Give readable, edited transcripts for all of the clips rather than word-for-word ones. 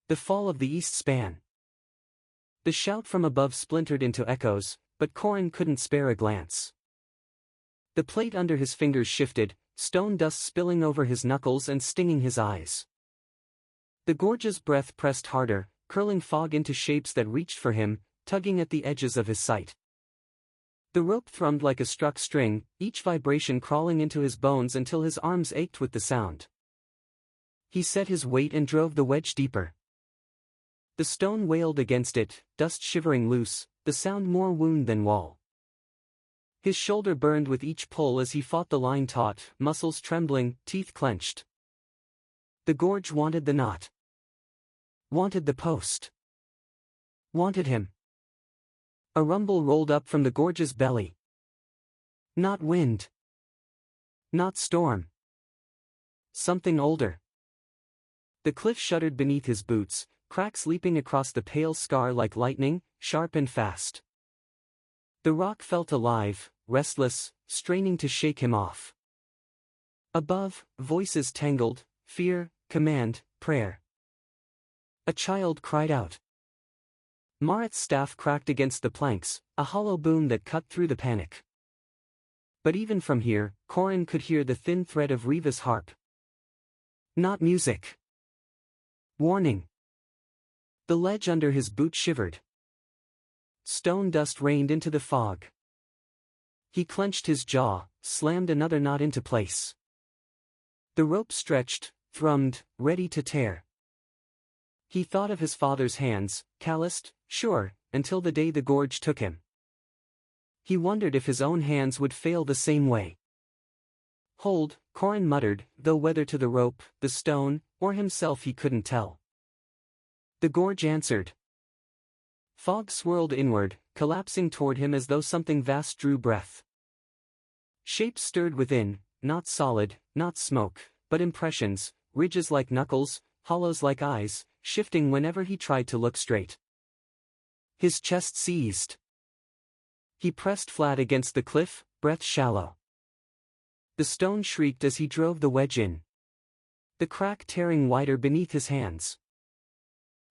The fall of the east span. The shout from above splintered into echoes, but Corin couldn't spare a glance. The plate under his fingers shifted, stone dust spilling over his knuckles and stinging his eyes. The gorge's breath pressed harder, curling fog into shapes that reached for him, tugging at the edges of his sight. The rope thrummed like a struck string, each vibration crawling into his bones until his arms ached with the sound. He set his weight and drove the wedge deeper. The stone wailed against it, dust shivering loose, the sound more wound than wall. His shoulder burned with each pull as he fought the line taut, muscles trembling, teeth clenched. The gorge wanted the knot. Wanted the post. Wanted him. A rumble rolled up from the gorge's belly. Not wind. Not storm. Something older. The cliff shuddered beneath his boots, cracks leaping across the pale scar like lightning, sharp and fast. The rock felt alive, restless, straining to shake him off. Above, voices tangled, fear, command, prayer. A child cried out. Mareth's staff cracked against the planks, a hollow boom that cut through the panic. But even from here, Corin could hear the thin thread of Riva's harp. Not music. Warning. The ledge under his boot shivered. Stone dust rained into the fog. He clenched his jaw, slammed another knot into place. The rope stretched, thrummed, ready to tear. He thought of his father's hands, calloused, sure, until the day the gorge took him. He wondered if his own hands would fail the same way. Hold, Corin muttered, though whether to the rope, the stone, or himself he couldn't tell. The gorge answered. Fog swirled inward, collapsing toward him as though something vast drew breath. Shapes stirred within, not solid, not smoke, but impressions, ridges like knuckles, hollows like eyes, shifting whenever he tried to look straight. His chest seized. He pressed flat against the cliff, breath shallow. The stone shrieked as he drove the wedge in. The crack tearing wider beneath his hands.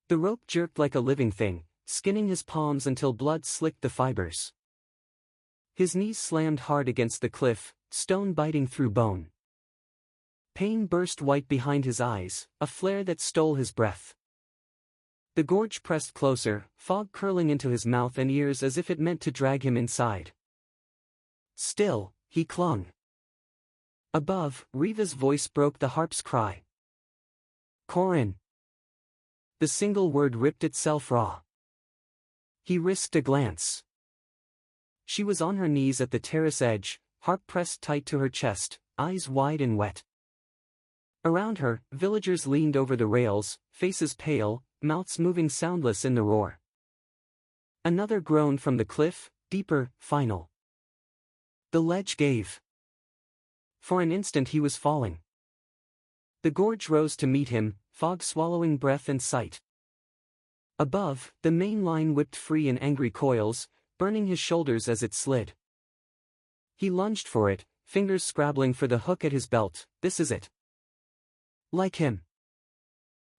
The rope jerked like a living thing, skinning his palms until blood slicked the fibers. His knees slammed hard against the cliff, stone biting through bone. Pain burst white behind his eyes, a flare that stole his breath. The gorge pressed closer, fog curling into his mouth and ears as if it meant to drag him inside. Still, he clung. Above, Riva's voice broke the harp's cry. Corin. The single word ripped itself raw. He risked a glance. She was on her knees at the terrace edge, harp pressed tight to her chest, eyes wide and wet. Around her, villagers leaned over the rails, faces pale, mouths moving soundless in the roar. Another groan from the cliff, deeper, final. The ledge gave. For an instant he was falling. The gorge rose to meet him, fog swallowing breath and sight. Above, the main line whipped free in angry coils, burning his shoulders as it slid. He lunged for it, fingers scrabbling for the hook at his belt. This is it. Like him.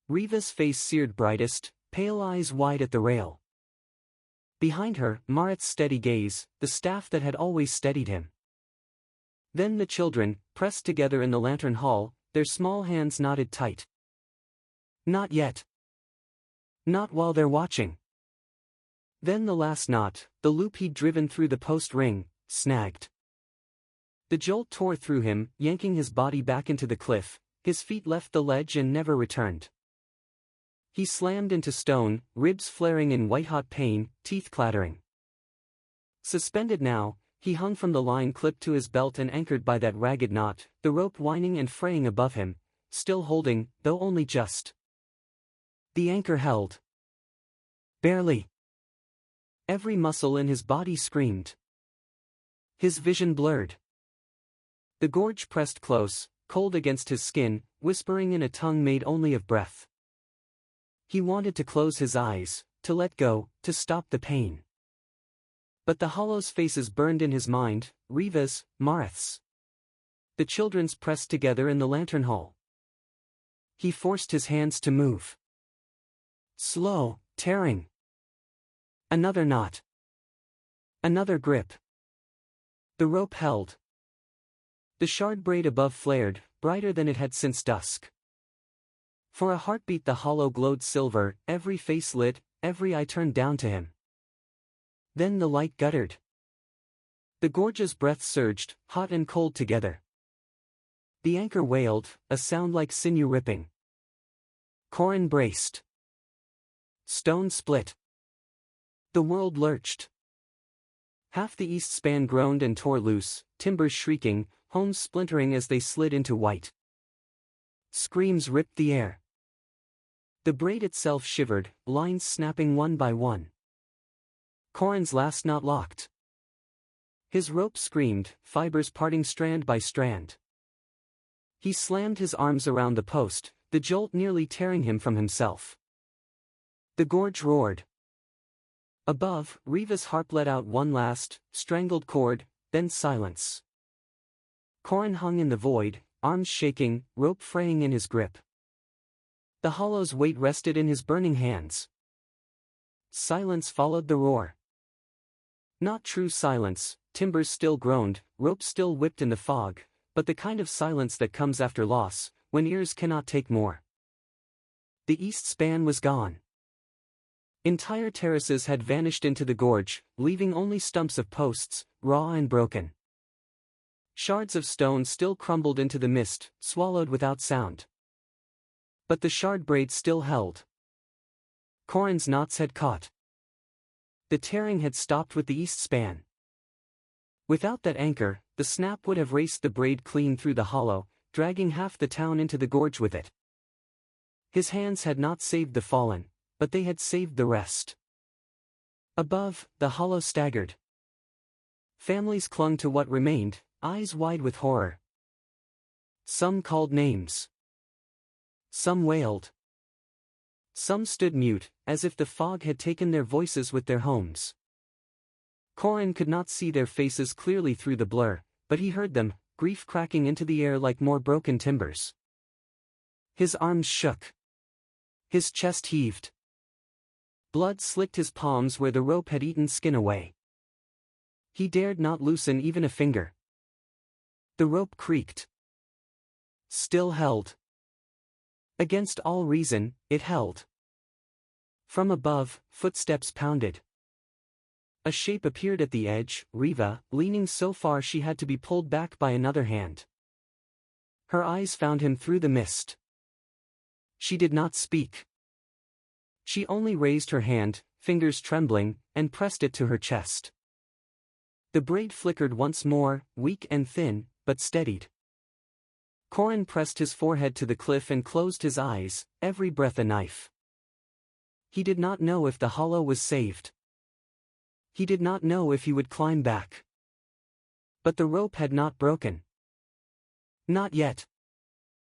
Riva's face seared brightest, pale eyes wide at the rail. Behind her, Mareth's steady gaze, the staff that had always steadied him. Then the children, pressed together in the lantern hall, their small hands knotted tight. Not yet. Not while they're watching. Then the last knot, the loop he'd driven through the post ring, snagged. The jolt tore through him, yanking his body back into the cliff. His feet left the ledge and never returned. He slammed into stone, ribs flaring in white-hot pain, teeth clattering. Suspended now, he hung from the line clipped to his belt and anchored by that ragged knot, the rope whining and fraying above him, still holding, though only just. The anchor held. Barely. Every muscle in his body screamed. His vision blurred. The gorge pressed close, cold against his skin, whispering in a tongue made only of breath. He wanted to close his eyes, to let go, to stop the pain. But the hollows' faces burned in his mind, Riva's, Mareth's. The children's pressed together in the lantern hall. He forced his hands to move. Slow, tearing. Another knot. Another grip. The rope held. The shard braid above flared, brighter than it had since dusk. For a heartbeat the hollow glowed silver, every face lit, every eye turned down to him. Then the light guttered. The gorge's breath surged, hot and cold together. The anchor wailed, a sound like sinew ripping. Corrin braced. Stone split. The world lurched. Half the east span groaned and tore loose, timbers shrieking, homes splintering as they slid into white. Screams ripped the air. The braid itself shivered, lines snapping one by one. Corrin's last knot locked. His rope screamed, fibers parting strand by strand. He slammed his arms around the post, the jolt nearly tearing him from himself. The gorge roared. Above, Riva's harp let out one last, strangled chord, then silence. Corrin hung in the void, arms shaking, rope fraying in his grip. The hollow's weight rested in his burning hands. Silence followed the roar. Not true silence, timbers still groaned, ropes still whipped in the fog, but the kind of silence that comes after loss, when ears cannot take more. The east span was gone. Entire terraces had vanished into the gorge, leaving only stumps of posts, raw and broken. Shards of stone still crumbled into the mist, swallowed without sound. But the shard braid still held. Corrin's knots had caught. The tearing had stopped with the east span. Without that anchor, the snap would have raced the braid clean through the hollow, dragging half the town into the gorge with it. His hands had not saved the fallen, but they had saved the rest. Above, the hollow staggered. Families clung to what remained, eyes wide with horror. Some called names. Some wailed. Some stood mute, as if the fog had taken their voices with their homes. Corrin could not see their faces clearly through the blur, but he heard them, grief cracking into the air like more broken timbers. His arms shook. His chest heaved. Blood slicked his palms where the rope had eaten skin away. He dared not loosen even a finger. The rope creaked. Still held. Against all reason, it held. From above, footsteps pounded. A shape appeared at the edge, Riva, leaning so far she had to be pulled back by another hand. Her eyes found him through the mist. She did not speak. She only raised her hand, fingers trembling, and pressed it to her chest. The braid flickered once more, weak and thin, but steadied. Corrin pressed his forehead to the cliff and closed his eyes, every breath a knife. He did not know if the hollow was saved. He did not know if he would climb back. But the rope had not broken. Not yet.